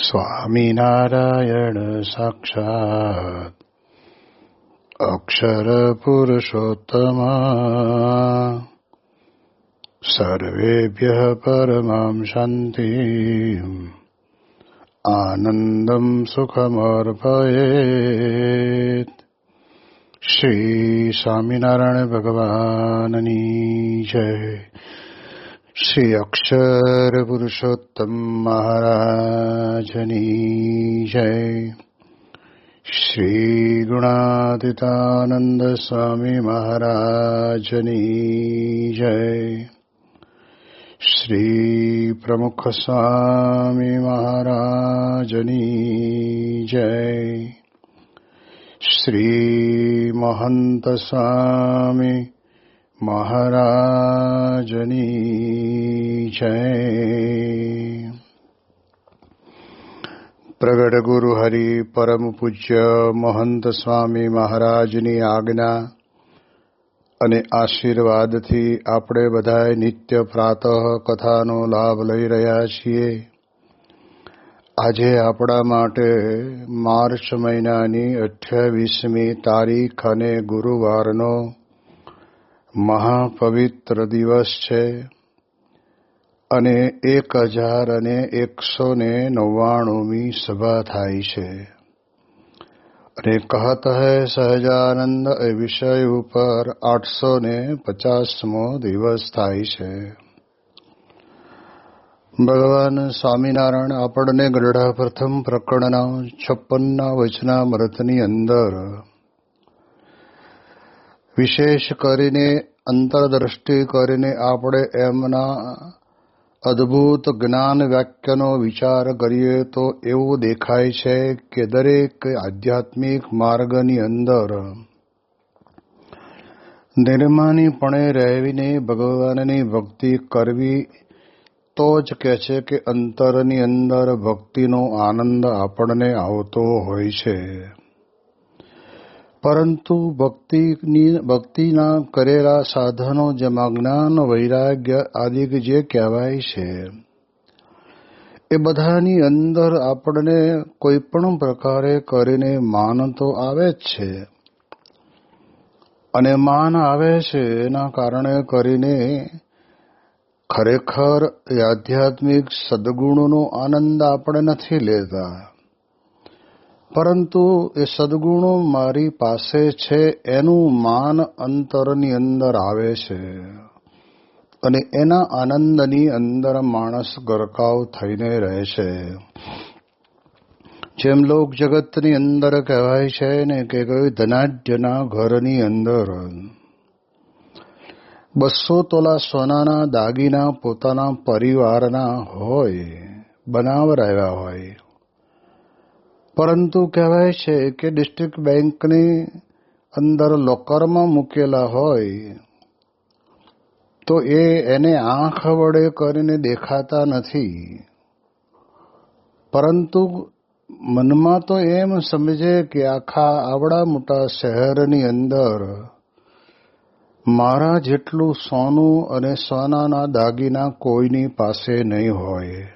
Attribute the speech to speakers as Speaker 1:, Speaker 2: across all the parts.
Speaker 1: સ્વામિનારાયણ સાક્ષાત અક્ષર પુરુષોત્તમ સર્વેભ્યઃ પરમાં શાંતિ આનંદમ સુખમર્પયેત. શ્રી સ્વામિનારાયણ ભગવાનની જય. શ્રી અક્ષર પુરુષોત્તમ મહારાજની જય. શ્રી ગુણાતીતાનંદ સ્વામી મહારાજની જય. શ્રી પ્રમુખ સ્વામી મહારાજની જય. શ્રી મહંત સ્વામી મહારાજની જય. પ્રગટ ગુરુ હરિ પરમ પૂજ્ય મહંત સ્વામી મહારાજની આજ્ઞા અને આશીર્વાદથી આપણે બધાએ નિત્ય પ્રાતઃ કથાનો લાભ લઈ રહ્યા છીએ. આજે આપણા માટે માર્ચ મહિનાની 28મી તારીખ અને ગુરુવારનો મહાપવિત્ર દિવસ છે અને 1099મી સભા થાય છે. અને કહત હૈ સહજાનંદ એ વિષય ઉપર 850મો દિવસ થાય છે. ભગવાન સ્વામિનારાયણ આપણને ગરડા પ્રથમ પ્રકરણના 56ના વચનામૃતની અંદર વિશેષ કરીને અંતરદ્રષ્ટિ કરીને આપણે એમના અદ્ભુત જ્ઞાન વાક્યનો વિચાર કરીએ તો એવું દેખાય છે કે દરેક આધ્યાત્મિક માર્ગની અંદર નિર્માનીપણે રહેવીને ભગવાનની ભક્તિ કરવી તો જ કહે છે કે અંતરની અંદર ભક્તિનો આનંદ આપણને આવતો હોય છે. પરંતુ ભક્તિના કરેલા સાધનો જેમાં જ્ઞાન વૈરાગ્ય આદિ જે કહેવાય છે એ બધાની અંદર આપણને કોઈ પણ પ્રકારે કરીને માન તો આવે જ છે. અને માન આવે છે એના કારણે કરીને ખરેખર એ આધ્યાત્મિક સદગુણોનો આનંદ આપણે નથી લેતા. પરંતુ એ સદગુણો મારી પાસે છે એનું માન અંતરની અંદર આવે છે અને એના આનંદની અંદર માણસ ગરકાવ થઈને રહે છે. જેમ લોક જગતની અંદર કહેવાય છે ને કે કોઈ ધનાઢ્યના ઘરની અંદર 200 તોલા સોનાના દાગીના પોતાના પરિવારના હોય, બનાવરાવ્યા હોય, પરંતુ કહેવાય છે કે ડિસ્ટ્રિક્ટ બેંકની અંદર લોકરમાં મૂકેલા હોય તો એને આંખ વડે કરીને દેખાતા નથી. પરંતુ મનમાં તો એમ સમજે કે આખા આવડા મોટા શહેરની અંદર મારા જેટલું સોનું અને સોનાના દાગીના કોઈની પાસે નહીં હોય.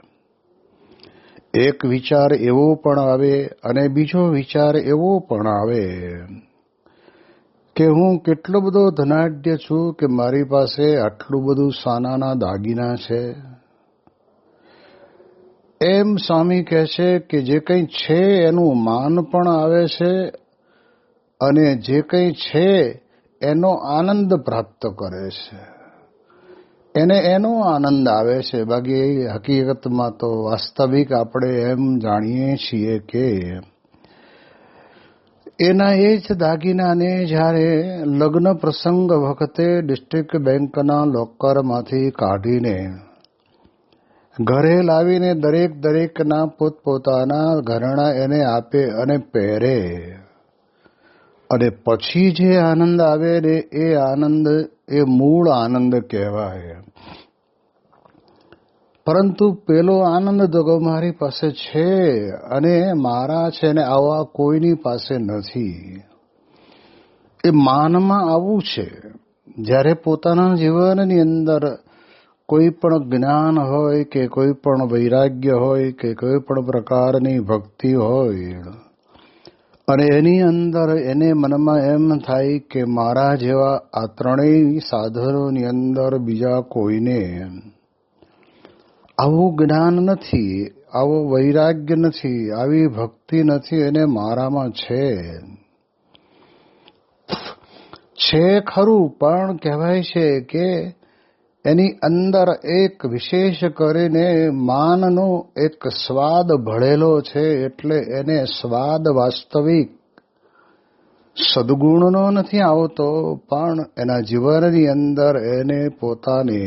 Speaker 1: એક વિચાર એવો પણ આવે અને બીજો વિચાર એવો પણ આવે કે હું કેટલો બધો ધનાઢ્ય છું કે મારી પાસે આટલું બધું સોનાના દાગીના છે. એમ સ્વામી કહે છે કે જે કંઈ છે એનું માન પણ આવે છે અને જે કંઈ છે એનો આનંદ પ્રાપ્ત કરે છે. એને એનો આનંદ આવે છે. બાકી હકીકતમાં તો વાસ્તવિક આપણે એમ જાણીએ છીએ કે એના એ જ દાગીનાને જ્યારે લગ્ન પ્રસંગ વખતે ડિસ્ટ્રિક્ટ બેંકના લોકરમાંથી કાઢીને ઘરે લાવીને દરેકના પોતપોતાના ઘરેણા એને આપે અને પહેરે અને પછી જે આનંદ આવે ને એ આનંદ એ મૂળ આનંદ કહેવાય. પરંતુ પેલો આનંદ તો મારી પાસે છે અને મારા છે ને આવા કોઈની પાસે નથી. એ માનમાં આવું છે. જ્યારે પોતાના જીવનની અંદર કોઈ પણ જ્ઞાન હોય કે કોઈ પણ વૈરાગ્ય હોય કે કોઈ પણ પ્રકારની ભક્તિ હોય અને એની અંદર એને મનમાં એમ થાય કે મારા જેવા આ ત્રણેય સાધનોની અંદર બીજા કોઈને આવું જ્ઞાન નથી, આવો વૈરાગ્ય નથી, આવી ભક્તિ નથી, એને મારામાં છે ખરું, પણ કહેવાય છે કે એની અંદર એક વિશેષ કરીને માનનો એક સ્વાદ ભળેલો છે, એટલે એને સ્વાદ વાસ્તવિક સદગુણનો નથી આવતો, પણ એના જીવનની અંદર એને પોતાને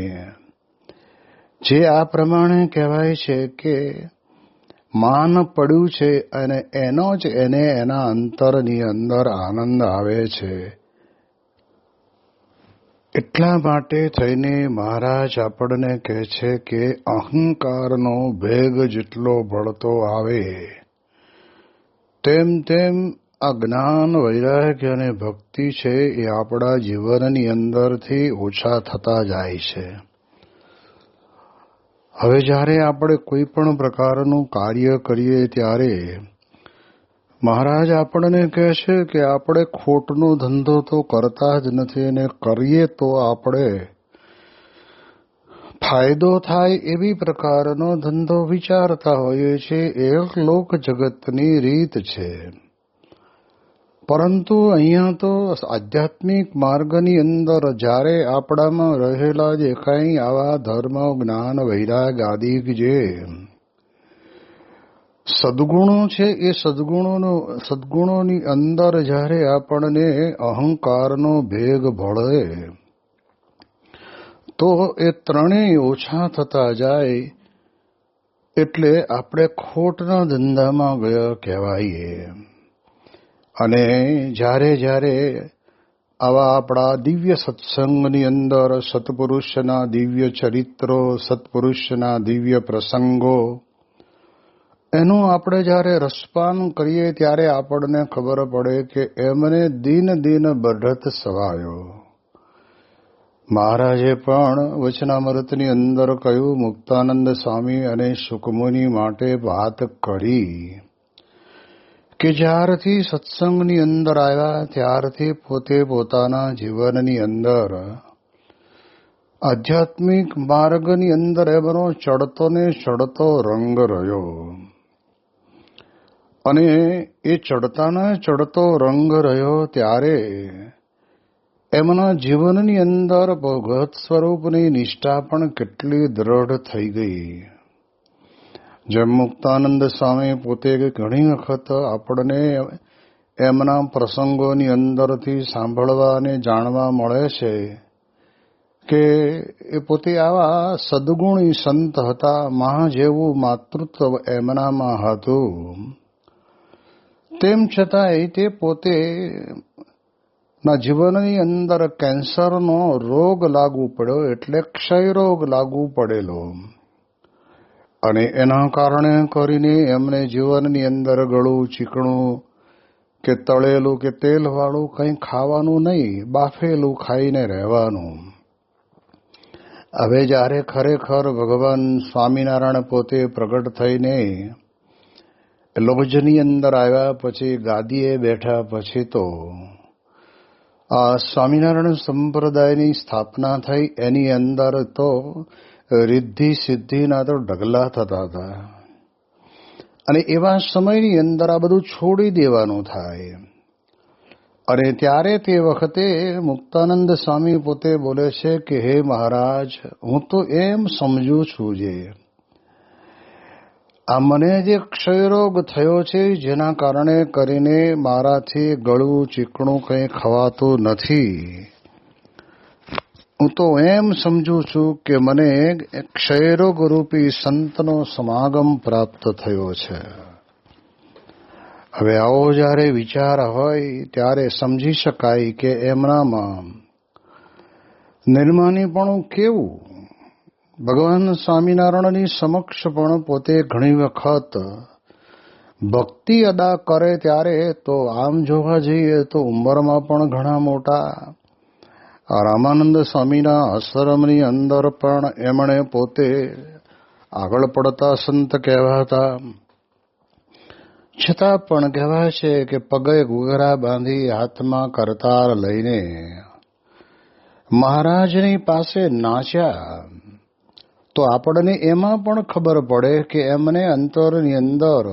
Speaker 1: જે આ પ્રમાણે કહેવાય છે કે માન પડ્યું છે અને એનો જ એને એના અંતરની અંદર આનંદ આવે છે. એટલા માટે થઈને મહારાજ આપણને કહે છે કે અહંકારનો ભેગ જેટલો બળતો આવે તેમ તેમ આ જ્ઞાન, વૈરાગ્ય અને ભક્તિ છે એ આપણા જીવનની અંદરથી ઓછા થતા જાય છે. હવે જ્યારે આપણે કોઈ પણ પ્રકારનું કાર્ય કરીએ ત્યારે મહારાજ આપણને કહે છે કે આપણે ખોટનો ધંધો તો કરતા જ નથી, અને કરીએ તો આપણે ફાયદો થાય એવી પ્રકારનો ધંધો વિચારતા હોઈએ છીએ. એક લોક જગતની રીત છે. પરંતુ અહીંયા તો આધ્યાત્મિક માર્ગની અંદર જ્યારે આપણામાં રહેલા જે કંઈ આવા ધર્મ, જ્ઞાન, વૈરાગ આદિ જે સદગુણો છે એ સદગુણોની અંદર જ્યારે આપણને અહંકારનો ભેગ ભળે તો એ ત્રણેય ઓછા થતા જાય, એટલે આપણે ખોટના ધંધામાં ગયા કહેવાઈએ. અને જ્યારે આવા આપણા દિવ્ય સત્સંગની અંદર સત્પુરુષના દિવ્ય ચરિત્રો, સત્પુરુષના દિવ્ય પ્રસંગો એનું આપણે જ્યારે રસપાન કરીએ ત્યારે આપણને ખબર પડે કે એમને દિન દિન બઢત સવાયો. મહારાજે પણ વચનામૃતની અંદર કહ્યું, મુક્તાનંદ સ્વામી અને સુખમુનિ માટે વાત કરી કે જ્યારથી સત્સંગની અંદર આવ્યા ત્યારથી પોતે પોતાના જીવનની અંદર આધ્યાત્મિક માર્ગની અંદર એમનો ચડતો ને ચડતો રંગ રહ્યો. અને એ ચડતાના ચડતો રંગ રહ્યો ત્યારે એમના જીવનની અંદર ભગવત સ્વરૂપની નિષ્ઠા પણ કેટલી દ્રઢ થઈ ગઈ. જેમ મુક્તાનંદ સ્વામી પોતે ઘણી વખત આપણને એમના પ્રસંગોની અંદરથી સાંભળવા અને જાણવા મળે છે કે એ પોતે આવા સદગુણી સંત હતા, મહા જેવું માતૃત્વ એમનામાં હતું. તેમ છતાંય તે પોતે ના જીવનની અંદર કેન્સરનો રોગ લાગુ પડ્યો, એટલે ક્ષયરોગ લાગુ પડેલો. અને એના કારણે કરીને એમને જીવનની અંદર ગળું, ચીકણું કે તળેલું કે તેલવાળું કંઈ ખાવાનું નહીં, બાફેલું ખાઈને રહેવાનું. હવે જ્યારે ખરેખર ભગવાન સ્વામિનારાયણ પોતે પ્રગટ થઈને લોજની અંદર આવ્યા પછી, ગાદીએ બેઠા પછી તો આ સ્વામિનારાયણ સંપ્રદાયની સ્થાપના થઈ. એની અંદર તો રિદ્ધિ સિદ્ધિના તો ઢગલા થતા હતા. અને એવા સમયની અંદર આ બધું છોડી દેવાનું થાય. અને ત્યારે તે વખતે મુક્તાનંદ સ્વામી પોતે બોલે છે કે હે મહારાજ, હું તો એમ સમજું છું જે આ મને જે ક્ષયરોગ થયો છે જેના કારણે કરીને મારાથી ગળું ચીકણું કંઈ ખવાતું નથી, હું તો એમ સમજું છું કે મને ક્ષયરોગ રૂપી સંતનો સમાગમ પ્રાપ્ત થયો છે. હવે આવો જ્યારે વિચાર હોય ત્યારે સમજી શકાય કે એમનામાં નિર્માનીપણું કેવું. ભગવાન સ્વામિનારાયણની સમક્ષ પણ પોતે ઘણી વખત ભક્તિ અદા કરે ત્યારે તો આમ જોવા જઈએ તો ઉંમરમાં પણ ઘણા મોટા, રામાનંદ સ્વામીના આશ્રમની અંદર પણ એમણે પોતે આગળ પડતા સંત કહેવાતા, છતાં પણ કહેવાય છે કે પગે ઘૂઘરા બાંધી હાથમાં કરતાર લઈને મહારાજની પાસે નાચ્યા. તો આપણને એમાં પણ ખબર પડે કે એમને અંતરની અંદર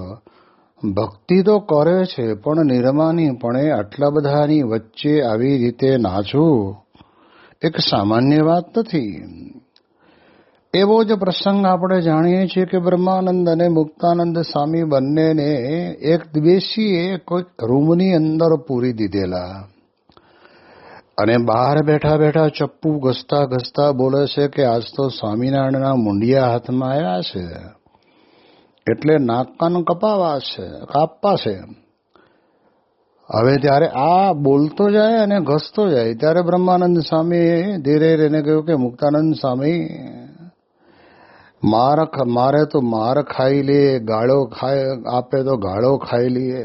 Speaker 1: ભક્તિ તો કરે છે, પણ નિર્માનીપણે આટલા બધાની વચ્ચે આવી રીતે નાચવું એક સામાન્ય વાત નથી. એવો જ પ્રસંગ આપણે જાણીએ છીએ કે બ્રહ્માનંદ અને મુક્તાનંદ સ્વામી બંનેને એક દિવસીએ કોઈક રૂમની અંદર પૂરી દીધેલા અને બહાર બેઠા બેઠા ચપ્પુ ઘસતા ઘસતા બોલે છે કે આજ તો સ્વામિનારાયણના મુંડિયા હાથમાં આવ્યા છે, એટલે નાક કાન કાપવા છે. હવે ત્યારે આ બોલતો જાય અને ઘસતો જાય ત્યારે બ્રહ્માનંદ સ્વામીએ ધીરે રહીને કહ્યું કે મુક્તાનંદ સ્વામી, મારે તો માર ખાઈ લઈએ, ગાળો આપે તો ગાળો ખાઈ લઈએ,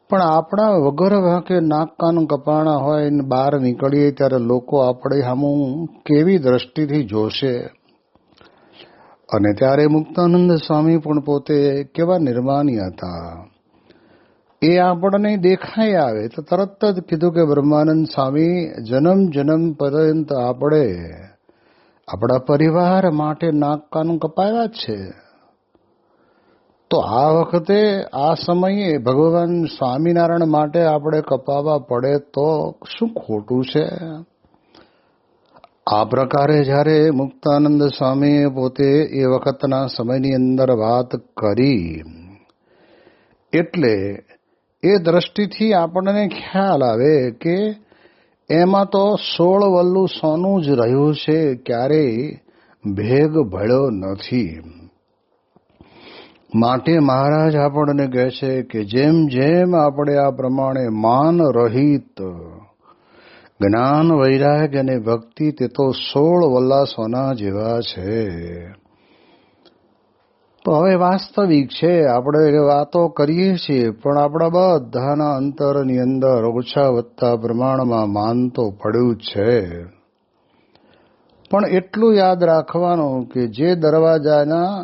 Speaker 1: પણ આપણા વગર વાંકે નાક કાન કપાણા હોય ને બહાર નીકળીએ ત્યારે લોકો આપણે સામું કેવી દ્રષ્ટિથી જોશે. અને ત્યારે મુક્તાનંદ સ્વામી પણ પોતે કેવા નિર્માની હતા એ આપણને દેખાઈ આવે તો તરત જ કીધું કે બ્રહ્માનંદ સ્વામી, જન્મ જન્મ પર્યંત આપણે આપણા પરિવાર માટે નાક કાન કપાવ્યા જ છે, તો આ વખતે આ સમયે ભગવાન સ્વામિનારાયણ માટે આપણે કપાવવા પડે તો શું ખોટું છે. આ પ્રકારે જ્યારે મુક્તાનંદ સ્વામીએ પોતે એ વખતના સમયની અંદર વાત કરી, એટલે એ દ્રષ્ટિથી આપણને ખ્યાલ આવે કે એમાં તો 16 વલ્લું સોનું જ રહ્યું છે, ક્યારેય ભેગ ભળ્યો નથી. માટે મહારાજ આપણને કહે છે કે જેમ જેમ આપણે આ પ્રમાણે માન રહિત જ્ઞાન વૈરાગ્ય અને ભક્તિ તે તો 16 વલ્લા સોના જેવા છે. તો હવે વાસ્તવિક છે, આપણે વાતો કરીએ છીએ પણ આપણા બધાના અંતરની અંદર ઓછા વત્તા પ્રમાણમાં માન તો પડ્યું જ છે. પણ એટલું યાદ રાખવાનું કે જે દરવાજાના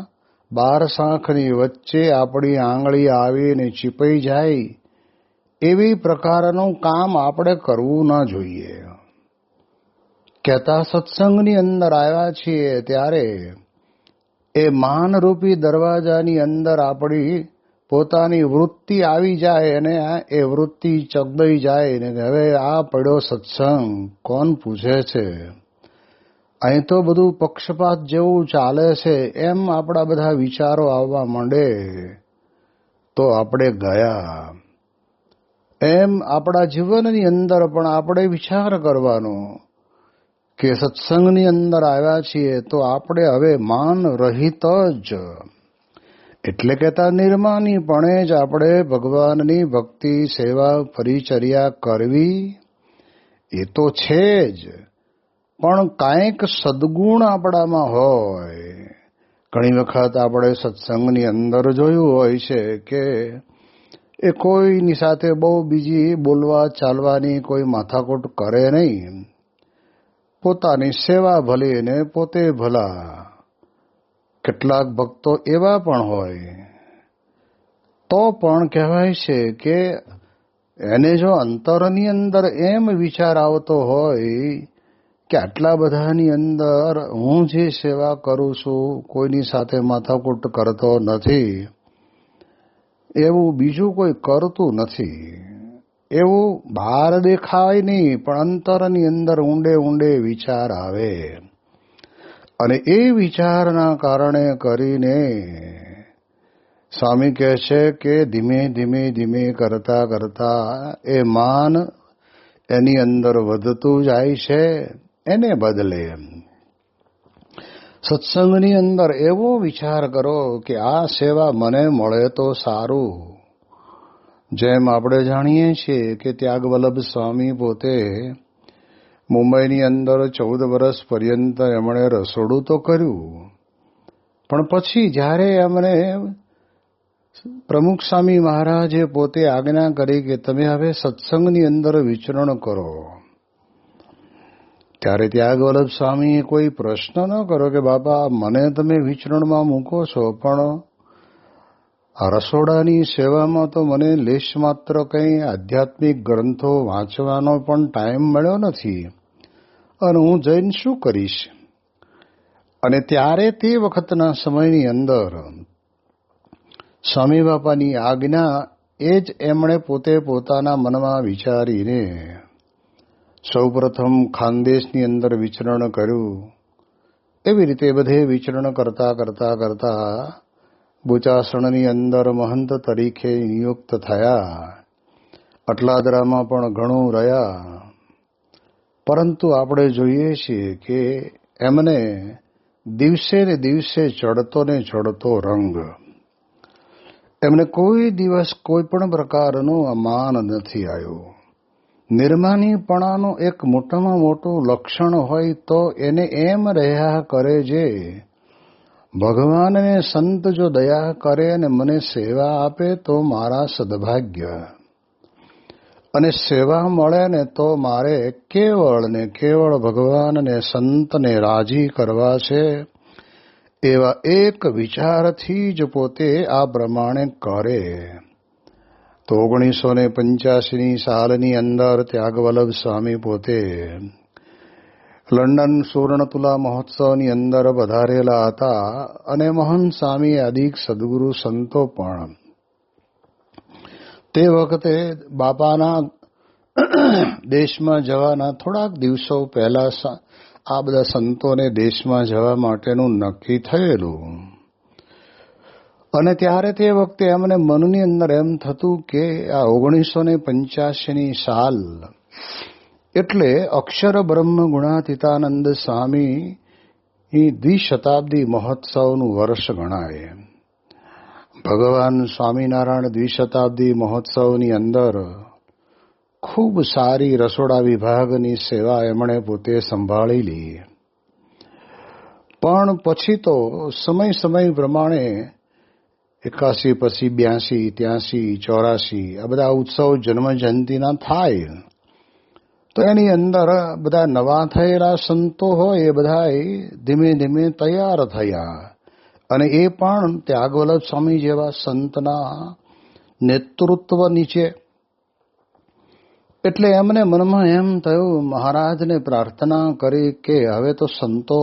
Speaker 1: 12 શાંખની વચ્ચે આપણી આંગળી આવીને ચીપાઈ જાય એવી પ્રકારનું કામ આપણે કરવું ના જોઈએ. કહેતા સત્સંગની અંદર આવ્યા છીએ ત્યારે એ માનરૂપી દરવાજાની અંદર આપણી પોતાની વૃત્તિ આવી જાય અને એ વૃત્તિ ચગદાઈ જાય ને હવે આ પડ્યો સત્સંગ કોણ પૂછે છે, અહીં તો બધું પક્ષપાત જેવું ચાલે છે, એમ આપણા બધા વિચારો આવવા માંડે તો આપણે ગયા. એમ આપણા જીવનની અંદર પણ આપણે વિચાર કરવાનો કે સત્સંગની અંદર આવ્યા છીએ તો આપણે હવે માન રહિત જ, એટલે કહેતા નિર્માનીપણે જ આપણે ભગવાનની ભક્તિ સેવા પરિચર્યા કરવી એ તો છે જ, પણ કાંઈક સદગુણ આપણામાં હોય. ઘણી વખત આપણે સત્સંગની અંદર જોયું હોય છે કે એ કોઈની સાથે બહુ બીજી બોલવા ચાલવાની કોઈ માથાકૂટ કરે નહીં, પોતાની સેવા ભલી ને પોતે ભલા. કેટલાક ભક્તો એવા પણ હોય તો પણ કહેવાય છે કે એને જો અંતરની અંદર એમ વિચાર આવતો હોય કે આટલા બધાની અંદર હું જે સેવા કરું છું કોઈની સાથે માથાકૂટ કરતો નથી, એવું બીજું કોઈ કરતું નથી, એવું બહાર દેખાય નહીં પણ અંતરની અંદર ઊંડે ઊંડે વિચાર આવે અને એ વિચારના કારણે કરીને સ્વામી કહે છે કે ધીમે ધીમે ધીમે કરતા કરતા એ માન એની અંદર વધતું જાય છે. એને બદલે સત્સંગની અંદર એવો વિચાર કરો કે આ સેવા મને મળે તો સારું. જેમ આપણે જાણીએ છીએ કે ત્યાગવલ્લભ સ્વામી પોતે મુંબઈની અંદર 14 વર્ષ પર્યંત એમણે રસોડું તો કર્યું, પણ પછી જ્યારે એમણે પ્રમુખ સ્વામી મહારાજે પોતે આજ્ઞા કરી કે તમે હવે સત્સંગની અંદર વિચરણ કરો, ત્યારે ત્યાગવલ્લભ સ્વામીએ કોઈ પ્રશ્ન ન કર્યો કે બાપા મને તમે વિચરણમાં મૂકો છો, પણ આ રસોડાની સેવામાં તો મને લેશ માત્ર કંઈ આધ્યાત્મિક ગ્રંથો વાંચવાનો પણ ટાઈમ મળ્યો નથી અને હું જઈને શું કરીશ. અને ત્યારે તે વખતના સમયની અંદર સ્વામી બાપાની આજ્ઞા એ જ એમણે પોતે પોતાના મનમાં વિચારીને સૌપ્રથમ ખાનદેશની અંદર વિચરણ કર્યું. એવી રીતે બધે વિચરણ કરતા કરતા કરતા બોચાસણની અંદર મહંત તરીકે નિયુક્ત થયા. અટલાદરામાં પણ ઘણું રહ્યા, પરંતુ આપણે જોઈએ છીએ કે એમને દિવસે ને દિવસે ચડતો ને ચડતો રંગ. એમને કોઈ દિવસ કોઈ પણ પ્રકારનું માન નથી આવ્યું. નિર્માનીપણાનું એક મોટામાં મોટું લક્ષણ હોય તો એને એમ રહ્યા કરે છે, ભગવાનને સંત જો દયા કરે અને મને સેવા આપે તો મારા સદભાગ્ય, અને સેવા મળે ને તો મારે કેવળ ને કેવળ ભગવાનને સંતને રાજી કરવા છે. એવા એક વિચારથી જ પોતે આ પ્રમાણે કરે. તો 1985 સાલની અંદર ત્યાગવલ્લભ સ્વામી પોતે લંડન સુવર્ણતુલા મહોત્સવની અંદર પધારેલા હતા અને મહંત સ્વામી આદિક સદગુરુ સંતો પણ તે વખતે બાપાના દેશમાં જવાના થોડાક દિવસો પહેલા આ બધા સંતોને દેશમાં જવા માટેનું નક્કી થયેલું. અને ત્યારે તે વખતે એમને મનની અંદર એમ થતું કે આ 1985 સાલ એટલે અક્ષર બ્રહ્મ ગુણાતીતાનંદ સ્વામી દ્વિશતાબ્દી મહોત્સવનું વર્ષ ગણાય. ભગવાન સ્વામિનારાયણ દ્વિશતાબ્દી મહોત્સવની અંદર ખૂબ સારી રસોડા વિભાગની સેવા એમણે પોતે સંભાળી લી. પણ પછી તો સમય પ્રમાણે 81 પછી 82, 83, 84 આ બધા ઉત્સવ જન્મ જયંતિના થાય તો એની અંદર બધા નવા થયેલા સંતો હોય એ બધા ધીમે ધીમે તૈયાર થયા, અને એ પણ ત્યાગવલ્લભ સ્વામી જેવા સંતના નેતૃત્વ નીચે. એટલે એમને મનમાં એમ થયું, મહારાજને પ્રાર્થના કરી કે હવે તો સંતો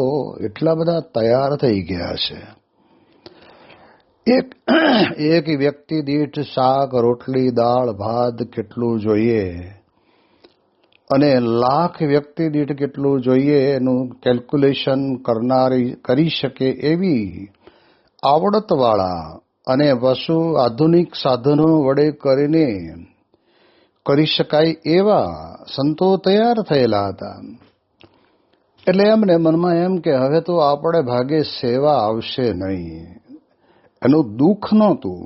Speaker 1: એટલા બધા તૈયાર થઈ ગયા છે, એક વ્યક્તિ દીઠ શાક રોટલી દાળ ભાત કેટલું જોઈએ અને લાખ વ્યક્તિ દીઠ કેટલું જોઈએ એનું કેલ્ક્યુલેશન કરી શકે એવી આવડતવાળા અને વસ્તુ આધુનિક સાધનો વડે કરીને કરી શકાય એવા સંતો તૈયાર થયેલા હતા. એટલે એમને મનમાં એમ કે હવે તો આપણે ભાગે સેવા આવશે નહીં. એનું દુઃખ નહોતું,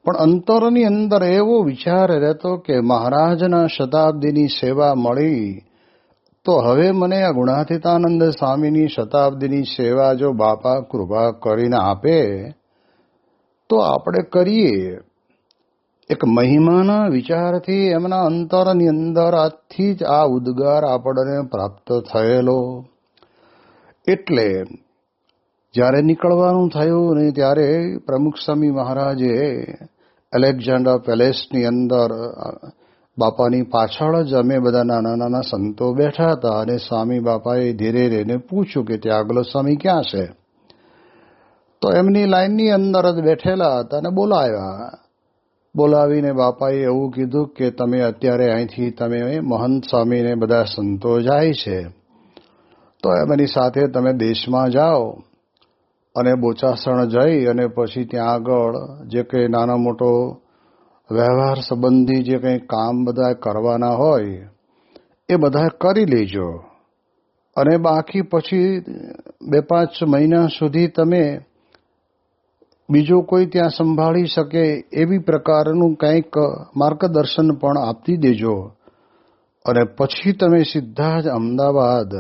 Speaker 1: પણ અંતરની અંદર એવો વિચાર રહેતો કે મહારાજના શતાબ્દીની સેવા મળી તો હવે મને આ ગુણાતીતાનંદ સ્વામીની શતાબ્દીની સેવા જો બાપા કૃપા કરીને આપે તો આપણે કરીએ. એક મહિમાના વિચારથી એમના અંતરની અંદર આજથી જ આ ઉદ્ગાર આપણને પ્રાપ્ત થયેલો. એટલે જ્યારે નીકળવાનું થયું ને ત્યારે પ્રમુખ સ્વામી મહારાજે એલેક્ઝાન્ડર પેલેસની અંદર બાપાની પાછળ જ અમે બધા નાના સંતો બેઠા હતા, અને સ્વામી બાપાએ ધીરે રહીને પૂછ્યું કે ત્યાગવલ્લભ સ્વામી ક્યાં છે? તો એમની લાઈનની અંદર જ બેઠેલા હતા અને બોલાવીને બાપાએ એવું કીધું કે તમે અત્યારે અહીંથી તમે મહંત સ્વામીને બધા સંતો જાય છે તો એમની સાથે તમે દેશમાં જાઓ અને બોચાસણ જઈ અને પછી ત્યાં આગળ જે કંઈ નાનો મોટો વ્યવહાર સંબંધી જે કંઈ કામ બધા કરવાના હોય એ બધા કરી લેજો, અને બાકી પછી 2-5 મહિના સુધી તમે બીજો કોઈ ત્યાં સંભાળી શકે એવી પ્રકારનું કંઈક માર્ગદર્શન પણ આપી દેજો, અને પછી તમે સીધા જ અમદાવાદ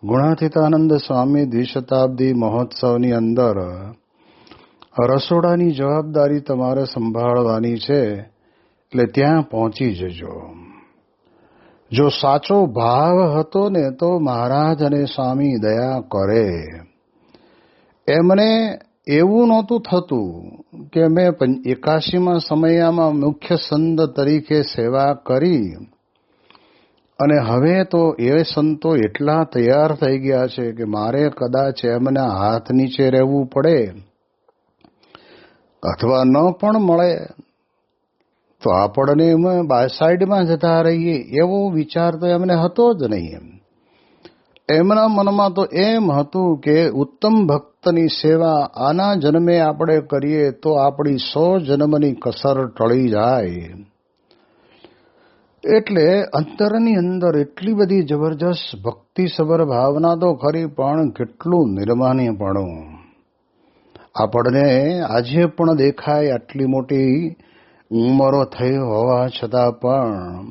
Speaker 1: ગુણાતીતાનંદ સ્વામી દ્વિશતાબ્દી મહોત્સવની અંદર રસોડાની જવાબદારી તમારે સંભાળવાની છે, એટલે ત્યાં પહોંચી જજો. જો સાચો ભાવ હતો ને તો મહારાજ અને સ્વામી દયા કરે. એમને એવું નહોતું થતું કે મેં 81માં સમયમાં મુખ્ય સંત તરીકે સેવા કરી અને હવે તો એ સંતો એટલા તૈયાર થઈ ગયા છે કે મારે કદાચ એમના હાથ નીચે રહેવું પડે અથવા ન પણ મળે તો આપણને સાઈડમાં જતા રહીએ એવો વિચાર તો એમને હતો જ નહીં. એમના મનમાં તો એમ હતું કે ઉત્તમ ભક્તની સેવા આના જન્મે આપણે કરીએ તો આપણી 100 જન્મની કસર ટળી જાય. એટલે અંતરની અંદર એટલી બધી જબરજસ્ત ભક્તિસભર ભાવના તો ખરી, પણ કેટલું નિર્માનીપણું આપણને આજે પણ દેખાય. આટલી મોટી ઉંમરો થઈ હોવા છતાં પણ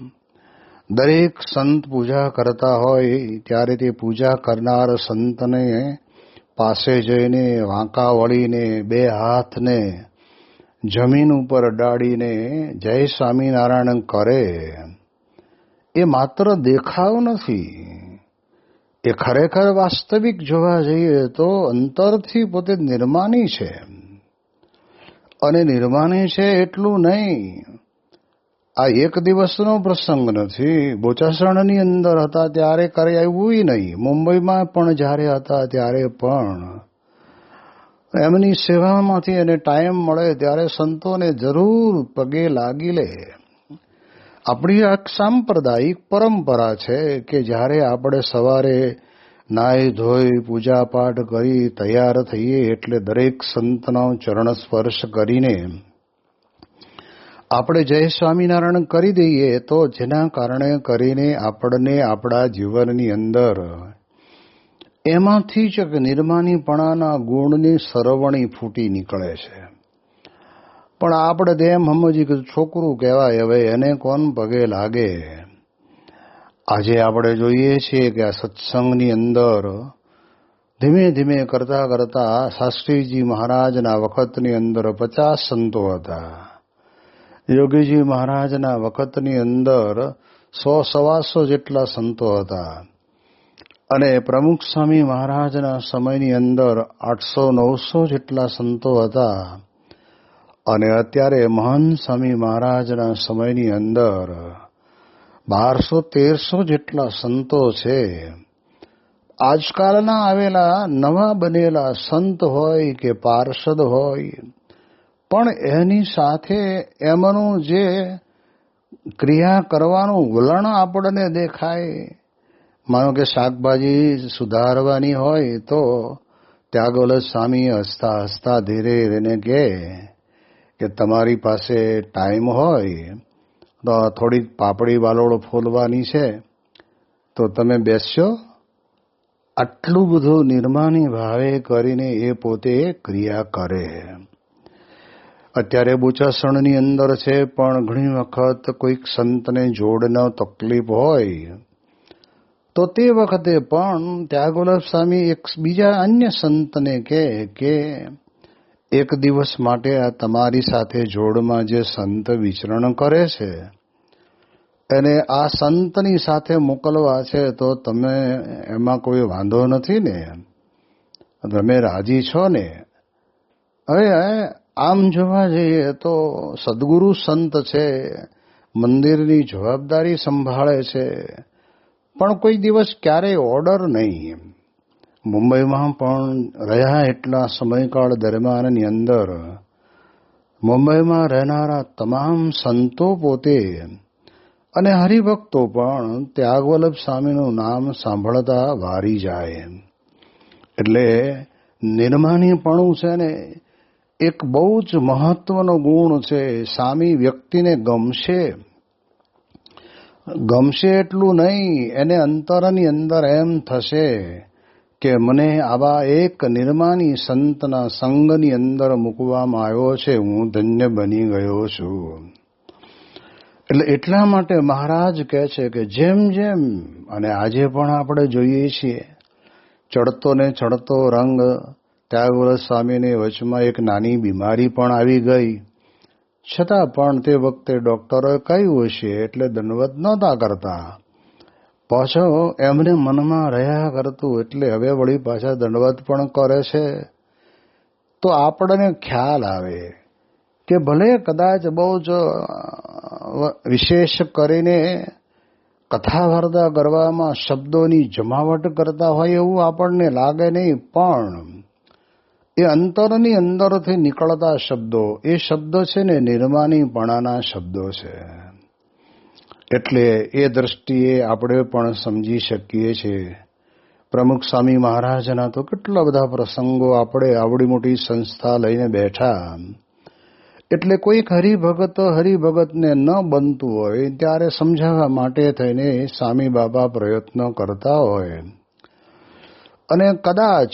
Speaker 1: દરેક સંત પૂજા કરતા હોય ત્યારે તે પૂજા કરનાર સંતને પાસે જઈને વાંકા વળીને 2 હાથને જમીન ઉપર અડાડીને જય સ્વામિનારાયણ કરે. એ માત્ર દેખાવ નથી, એ ખરેખર વાસ્તવિક જોવા જઈએ તો અંતરથી પોતે નિર્માની છે. અને નિર્માની છે એટલું નહીં, આ એક દિવસનો પ્રસંગ નથી. બોચાસણની અંદર હતા ત્યારે કરી આવ્યું નહીં, મુંબઈમાં પણ જ્યારે હતા ત્યારે પણ એમની સેવામાંથી એને ટાઈમ મળે ત્યારે સંતોને જરૂર પગે લાગી લે. આપણી આ સાંપ્રદાયિક પરંપરા છે કે જ્યારે આપણે સવારે નાહી ધોઈ પૂજા પાઠ કરી તૈયાર થઈએ એટલે દરેક સંતનો ચરણ સ્પર્શ કરીને આપણે જય સ્વામિનારાયણ કરી દઈએ. તો જેના કારણે કરીને આપણને આપણા જીવનની અંદર એમાંથી જ નિર્માનીપણાના ગુણની સરવણી ફૂટી નીકળે છે. પણ આપણે તેમ સમજી કે છોકરું કહેવાય, હવે એને કોણ પગે લાગે. આજે આપણે જોઈએ છીએ કે આ સત્સંગની અંદર ધીમે ધીમે કરતા કરતા શાસ્ત્રીજી મહારાજના વખતની અંદર 50 સંતો હતા. યોગીજી મહારાજના વખતની અંદર 100-125 જેટલા સંતો હતા અને પ્રમુખ સ્વામી મહારાજના સમયની અંદર 800-900 જેટલા સંતો હતા અને અત્યારે મહાન સ્વામી મહારાજના સમયની અંદર 1200-1300 જેટલા સંતો છે. આજકાલના આવેલા નવા બનેલા સંત હોય કે પાર્ષદ હોય, પણ એની સાથે એમનું જે ક્રિયા કરવાનું વલણ આપણને દેખાય. માનો કે શાકભાજી સુધારવાની હોય તો ત્યાગોલ સ્વામી હસતા હસતા ધીરે એને કહે કે તમારી પાસે ટાઈમ હોય તો થોડીક પાપડી વાલોળ ફોલવાની છે તો તમે બેસશો. આટલું બધું નિર્માની ભાવે કરીને એ પોતે ક્રિયા કરે. અત્યારે બોચાસણની અંદર છે, પણ ઘણી વખત કોઈક સંતને જોડનો તકલીફ હોય તો તે વખતે પણ ત્યાગોલભ સ્વામી એક બીજા અન્ય સંતને કહે કે એક દિવસ માટે આ તમારી સાથે જોડમાં જે સંત વિચરણ કરે છે અને આ સંતની સાથે મોકલવા છે તો તમે એમાં કોઈ વાંધો નથી ને, તમે રાજી છો ને. હવે આમ જોવા જઈએ તો સદગુરુ સંત છે, મંદિરની જવાબદારી સંભાળે છે, પણ કોઈ દિવસ ક્યારેય ઓર્ડર નહીં. મુંબઈમાં પણ રહ્યા એટલા સમયકાળ દરમિયાનની અંદર મુંબઈમાં રહેનારા તમામ સંતો પોતે અને હરિભક્તો પણ ત્યાગવલ્લભ સ્વામીનું નામ સાંભળતા વારી જાય. એટલે નિર્માનીપણું છે ને એક બહુ જ મહત્વનો ગુણ છે. સ્વામી વ્યક્તિને ગમશે એટલું નહીં, એને અંતરની અંદર એમ થશે કે મને આવા એક નિર્માની સંતના સંગની અંદર મૂકવામાં આવ્યો છે, હું ધન્ય બની ગયો છું. એટલે એટલા માટે મહારાજ કહે છે કે જેમ જેમ, અને આજે પણ આપણે જોઈએ છીએ ચડતો ને ચડતો રંગ. ત્યાગવલ્લભ સ્વામીને વચમાં એક નાની બીમારી પણ આવી ગઈ, છતાં પણ તે વખતે ડોક્ટરોએ કહ્યું હશે એટલે દંડવત નહોતા કરતા, પાછો એમને મનમાં રહ્યા કરતું એટલે હવે વળી પાછા દંડવત પણ કરે છે. તો આપણને ખ્યાલ આવે કે ભલે કદાચ બહુ જ વિશેષ કરીને કથા વાર્તા કરવામાં શબ્દોની જમાવટ કરતા હોય એવું આપણને લાગે નહીં, પણ એ અંતરની અંદરથી નીકળતા શબ્દો, એ શબ્દો છે ને નિર્માનીપણાના શબ્દો છે. એટલે એ દ્રષ્ટિએ આપણે પણ સમજી શકીએ છીએ. પ્રમુખ સ્વામી મહારાજના તો કેટલા બધા પ્રસંગો, આપણે આવડી મોટી સંસ્થા લઈને બેઠા, એટલે કોઈક હરિભગતને ન બનતું હોય ત્યારે સમજાવવા માટે થઈને સ્વામી બાબા પ્રયત્ન કરતા હોય. અને કદાચ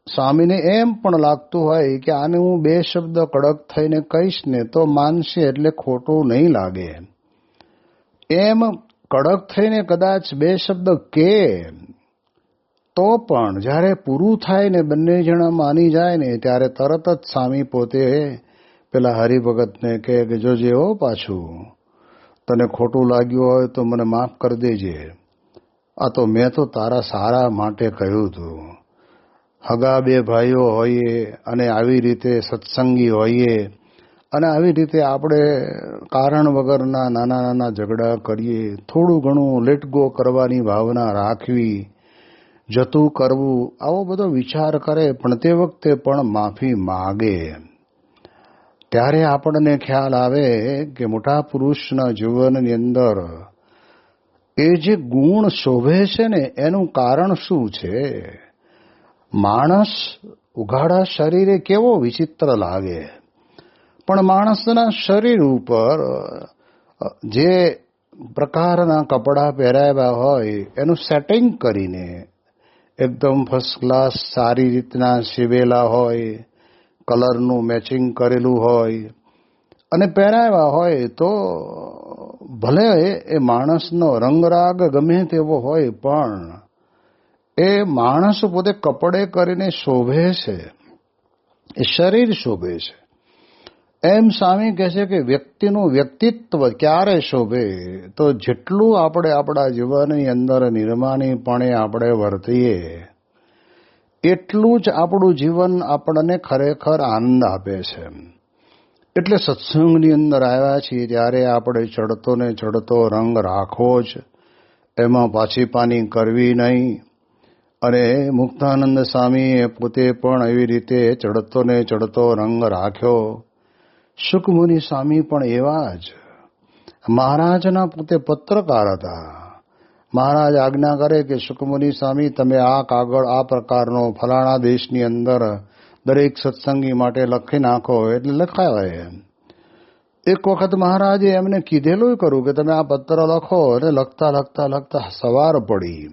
Speaker 1: સ્વામીને એમ પણ લાગતું હોય કે આને હું બે શબ્દ કડક થઈને કહીશ ને તો માનશે એટલે ખોટું નહીં લાગે. એમ કડક થઈને કદાચ બે શબ્દ કે તો પણ જ્યારે પૂરું થાય ને બંને જણા માની જાય ને ત્યારે તરત જ સ્વામી પોતે પેલા હરિભગતને કહે કે જોજે હો, પાછું તને ખોટું લાગ્યું હોય તો મને માફ કરી દેજે. આ તો મેં તો તારા સારા માટે કહ્યું હતું. હગા બે ભાઈઓ હોઈએ અને આવી રીતે સત્સંગી હોઈએ અને આવી રીતે આપણે કારણ વગરના નાના નાના ઝઘડા કરીએ, થોડું ઘણું લેટ ગો કરવાની ભાવના રાખવી, જતું કરવું, આવો બધો વિચાર કરે પણ તે વખતે પણ માફી માગે. ત્યારે આપણને ખ્યાલ આવે કે મોટા પુરુષના જીવનની અંદર એ જે ગુણ શોભે છે ને એનું કારણ શું છે? માણસ ઉઘાડા શરીરે કેવો વિચિત્ર લાગે, પણ માણસના શરીર ઉપર જે પ્રકારના કપડાં પહેરાવ્યા હોય એનું સેટિંગ કરીને એકદમ ફર્સ્ટ ક્લાસ સારી રીતના સીવેલા હોય, કલરનું મેચિંગ કરેલું હોય અને પહેરાવ્યા હોય તો ભલે એ માણસનો રંગરાગ ગમે તેવો હોય પણ એ માણસ પોતે કપડે કરીને શોભે છે, એ શરીર શોભે છે. એમ સ્વામી કહે છે કે વ્યક્તિનું વ્યક્તિત્વ ક્યારે શોભે તો જેટલું આપણે આપણા જીવનની અંદર નિર્માણીપણે આપણે વર્તીએ એટલું જ આપણું જીવન આપણને ખરેખર આનંદ આપે છે. એટલે સત્સંગની અંદર આવ્યા છીએ ત્યારે આપણે ચડતો ને ચડતો રંગ રાખવો જ, એમાં પાછી પાની કરવી નહીં. અને મુક્તાનંદ સ્વામીએ પોતે પણ એવી રીતે ચડતો ને ચડતો રંગ રાખ્યો. શુકમુનિ સ્વામી પણ એવા જ. મહારાજના પોતે પત્રકાર હતા. મહારાજ આજ્ઞા કરે કે શુકમુનિ સ્વામી તમે આ કાગળ આ પ્રકારનો ફલાણા દેશની અંદર દરેક સત્સંગી માટે લખી નાખો, એટલે લખાય. એક વખત મહારાજે એમને કીધેલું કરું કે તમે આ પત્ર લખો, અને લખતા લખતા લખતા સવાર પડી.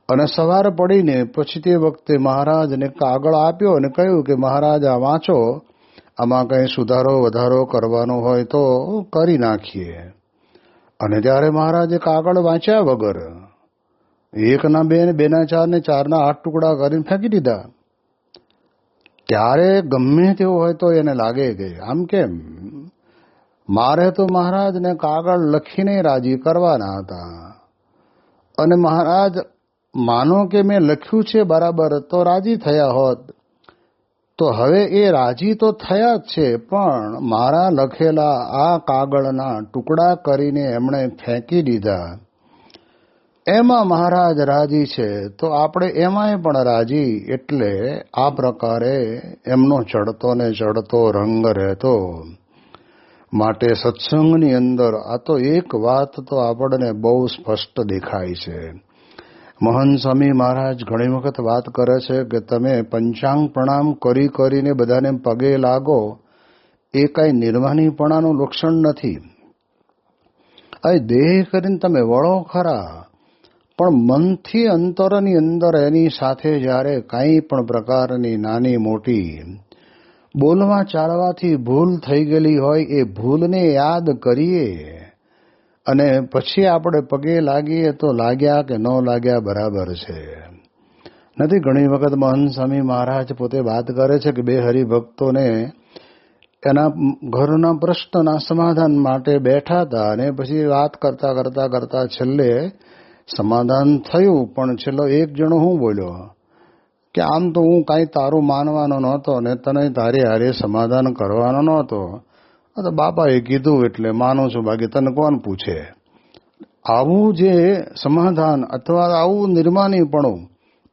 Speaker 1: અને સવાર પડીને પછી તે વખતે મહારાજને કાગળ આપ્યો અને કહ્યું કે મહારાજ આ વાંચો, આમાં કંઈ સુધારો વધારો કરવાનો હોય તો કરી નાખીએ. અને ત્યારે મહારાજે કાગળ વાંચ્યા વગર એકના બે ને બેના ચાર ને ચારના 8 ટુકડા કરીને ફેંકી દીધા. ત્યારે ગમે તેવું હોય તો એને લાગે કે આમ કેમ, મારે તો મહારાજને કાગળ લખીને રાજી કરવાના હતા. અને મહારાજ માનો કે મેં લખ્યું છે બરાબર તો રાજી થયા હોત, તો હવે એ રાજી તો થયા જ છે, પણ મારા લખેલા આ કાગળના ટુકડા કરીને એમણે ફેંકી દીધા. એમાં મહારાજ રાજી છે તો આપણે એમાંય પણ રાજી. એટલે આ પ્રકારે એમનો ચડતો ને ચડતો રંગ રહેતો. માટે સત્સંગની અંદર આ તો એક વાત તો આપણને બહુ સ્પષ્ટ દેખાય છે. મહંત સ્વામી મહારાજ ઘણી વખત વાત કરે છે કે તમે પંચાંગ પ્રણામ કરી કરીને બધાને પગે લાગો, એ કાંઈ નિર્માનીપણાનું લક્ષણ નથી. આ દેહ કરીને તમે વળો ખરા, પણ મનથી અંતરની અંદર એની સાથે જ્યારે કાંઈ પણ પ્રકારની નાની મોટી બોલવા ચાલવાથી ભૂલ થઈ ગયેલી હોય એ ભૂલને યાદ કરીએ અને પછી આપણે પગે લાગીએ તો લાગ્યા કે ન લાગ્યા બરાબર છે. નથી ઘણી વખત મહંત સ્વામી મહારાજ પોતે વાત કરે છે કે બે હરિભક્તોને એના ઘરના પ્રશ્નના સમાધાન માટે બેઠા હતા અને પછી વાત કરતા કરતા કરતા છેલ્લે સમાધાન થયું, પણ છેલ્લો એક જણો હું બોલ્યો કે આમ તો હું કાંઈ તારું માનવાનો નહોતો ને તને તારી હારે સમાધાન કરવાનો નહોતો, આ તો બાપાએ કીધું એટલે માનું છું, બાકી તને કોણ પૂછે. આવું જે સમાધાન અથવા આવું નિર્માનીપણું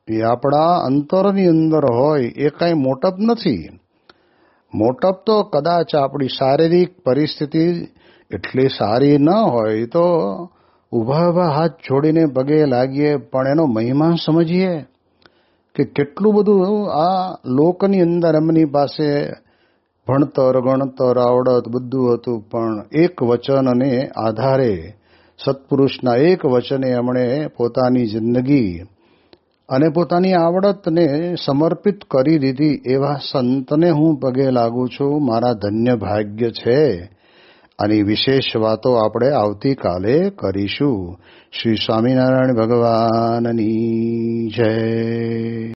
Speaker 1: એ આપણા અંતરની અંદર હોય એ કાંઈ મોટપ નથી. મોટપ તો કદાચ આપણી શારીરિક પરિસ્થિતિ એટલી સારી ન હોય તો ઊભા ઊભા હાથ જોડીને પગે લાગીએ, પણ એનો મહિમા સમજીએ કે કેટલું બધું આ લોકની અંદર એમની પાસે ભણતર ગણતર આવડત બધું હતું, પણ એક વચનને આધારે સત્પુરુષના એક વચને એમણે પોતાની જિંદગી અને પોતાની આવડતને સમર્પિત કરી દીધી. એવા સંતને હું પગે લાગુ છું, મારા ધન્ય ભાગ્ય છે. આની વિશેષ વાતો આપણે આવતીકાલે કરીશું. શ્રી સ્વામિનારાયણ ભગવાનની જય.